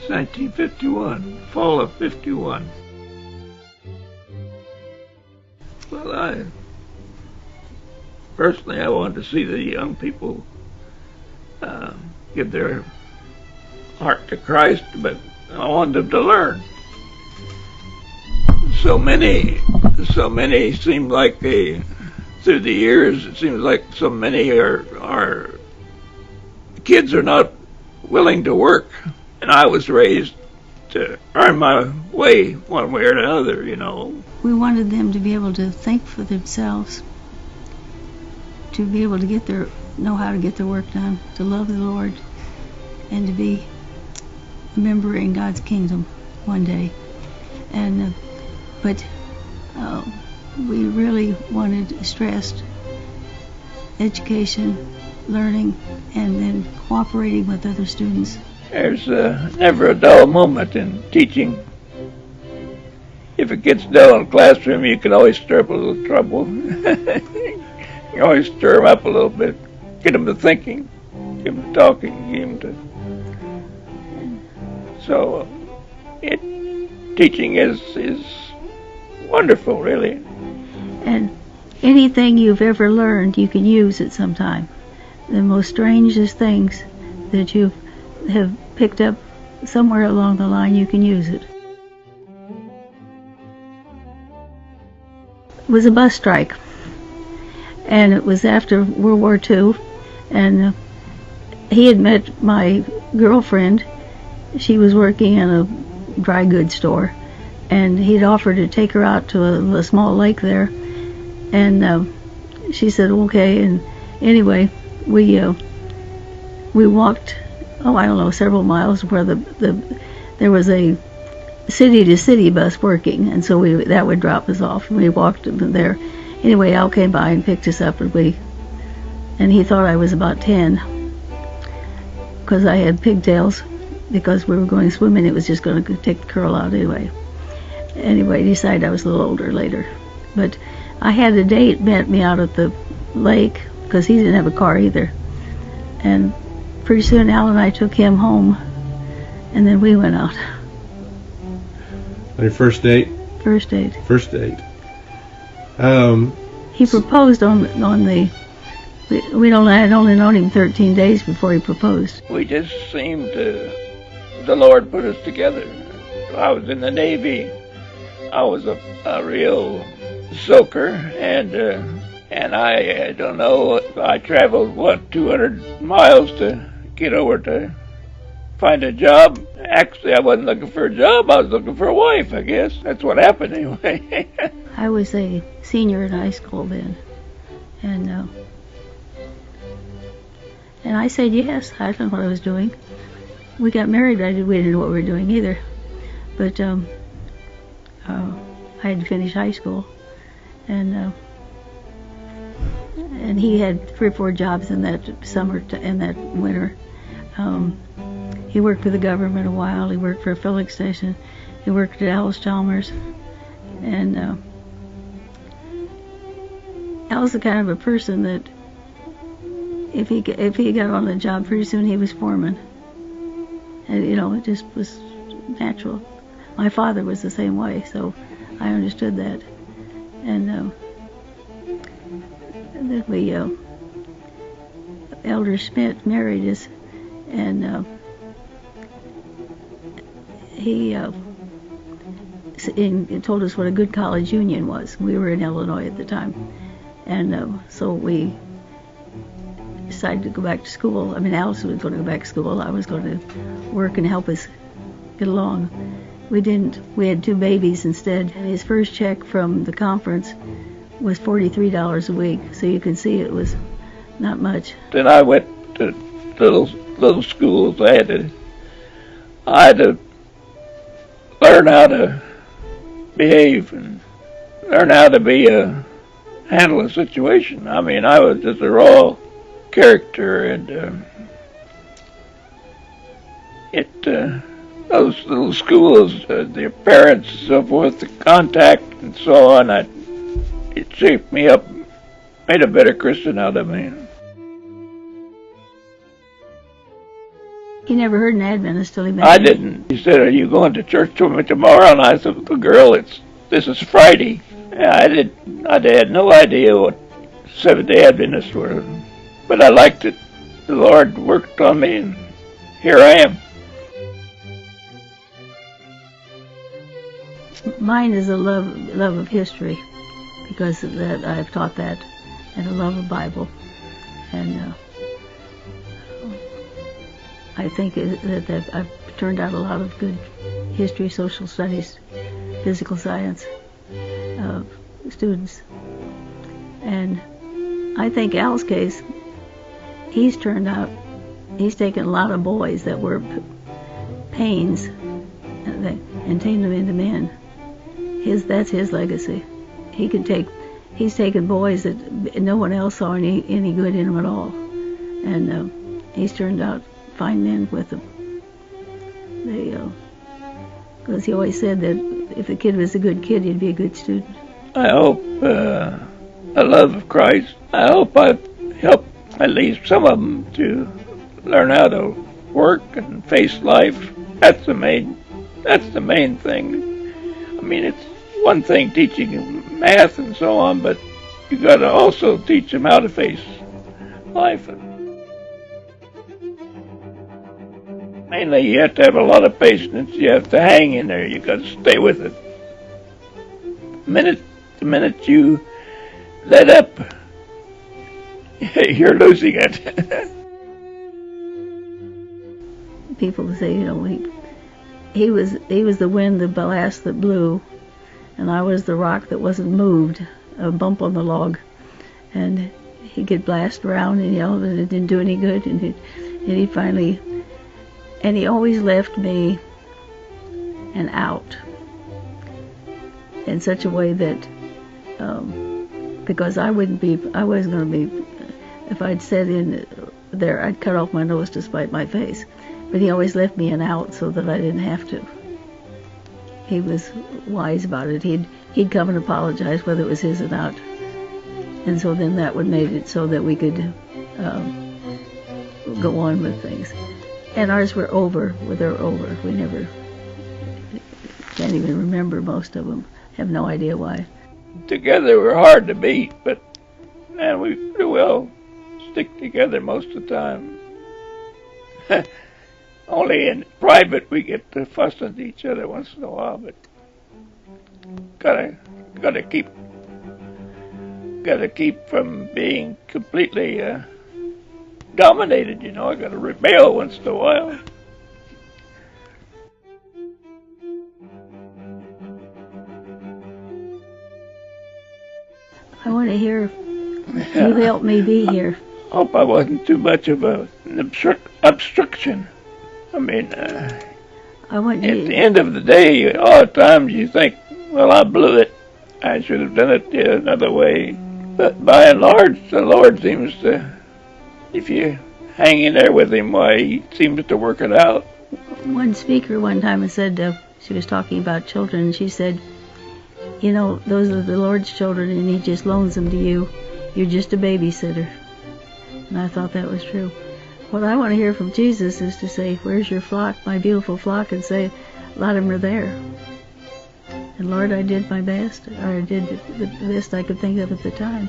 since 1951, fall of 51. Well, personally, I wanted to see the young people give their heart to Christ, but I wanted them to learn. So many seem like through the years, it seems like so many are kids are not willing to work, and I was raised to earn my way one way or another, you know. We wanted them to be able to think for themselves, to be able to know how to get their work done, to love the Lord, and to be a member in God's kingdom one day. And but we really stressed education, learning, and then cooperating with other students. There's never a dull moment in teaching. If it gets dull in the classroom, you can always stir up a little trouble. You always stir them up a little bit, get them to thinking, get them to talking, get them to... So, teaching is wonderful, really. And anything you've ever learned, you can use at some time. The most strangest things that you have picked up somewhere along the line, you can use it. It was a bus strike, and it was after World War II, and he had met my girlfriend. She was working in a dry goods store, and he'd offered to take her out to a small lake there, and she said okay. And anyway, we walked, I don't know, several miles where there was a city to city bus working, and so that would drop us off, and we walked there. Anyway, Al came by and picked us up, and he thought I was about 10 because I had pigtails, because we were going swimming. It was just going to take the curl out anyway. Anyway, he decided I was a little older later. But I had a date met me out at the lake because he didn't have a car either. And pretty soon Al and I took him home, and then we went out. On your first date? First date. First date. He proposed on the... I had only known him 13 days before he proposed. We just seemed to... The Lord put us together. I was in the Navy. I was a real soaker, and I don't know, I traveled, 200 miles to get over to find a job. Actually, I wasn't looking for a job. I was looking for a wife, I guess. That's what happened anyway. I was a senior in high school then, and I said yes. I didn't know what I was doing. We got married, but we didn't know what we were doing either. But I had to finish high school, and he had 3 or 4 jobs in that summer and that winter. He worked for the government a while. He worked for a filling station. He worked at Alice Chalmers, and Al was the kind of a person that if he got on the job, pretty soon he was foreman. And, it just was natural. My father was the same way, so I understood that. And then we, Elder Schmidt married us, and he told us what a good college union was. We were in Illinois at the time, and so we decided to go back to school. I mean, Alice was going to go back to school. I was going to work and help us get along. We didn't. We had 2 babies instead. And his first check from the conference was $43 a week, so you can see it was not much. Then I went to little schools. I had to learn how to behave and learn how to handle a situation. I mean, I was just a raw character, and those little schools, their parents and so forth, the contact and so on, it shaped me up, made a better Christian out of me. He never heard an Adventist till he met I me. didn't. He said, "Are you going to church with me tomorrow?" And I said, "Well, girl, this is Friday." Yeah, I had no idea what Seventh-day Adventists were, but I liked it. The Lord worked on me, and here I am. Mine is a love of history, because of that I've taught that, and a love of Bible, and I think that I've turned out a lot of good history, social studies, physical science students, and I think Al's case, he's taken a lot of boys that were pains and turned them into men. That's his legacy. He's taken boys that no one else saw any good in them at all, and he's turned out fine men with them. Because he always said that if a kid was a good kid, he'd be a good student. I hope a love of Christ. I hope I've helped at least some of them to learn how to work and face life. That's the main thing. I mean, it's one thing teaching them math and so on, but you got to also teach them how to face life. Mainly, you have to have a lot of patience. You have to hang in there. You got to stay with it. The minute you let up, you're losing it. People say, he was the wind, the blast that blew, and I was the rock that wasn't moved, a bump on the log, and he'd get blasted around and and it didn't do any good, and he always left me an out in such a way that because I wasn't going to be, if I'd said in there, I'd cut off my nose to spite my face. But he always left me an out so that I didn't have to. He was wise about it. He'd come and apologize whether it was his or not. And so then that would make it so that we could go on with things. And ours were over. They're over. We never, can't even remember most of them. Have no idea why. Together we're hard to beat, but man, we pretty well stick together most of the time. Only in private we get to fuss at each other once in a while, but gotta keep from being completely dominated. I gotta rebel once in a while. I want to hear you help me be here. Hope I wasn't too much of an obstruction. I mean, I want you. At the end of the day, all the times you think, well, I blew it. I should have done it another way. But by and large, the Lord seems to, if you hang in there with Him, why, He seems to work it out. One speaker one time said, she was talking about children, and she said, those are the Lord's children, and He just loans them to you. You're just a babysitter. And I thought that was true. What I want to hear from Jesus is to say, where's your flock, my beautiful flock, and say, a lot of them are there. And Lord, I did my best, or I did the best I could think of at the time.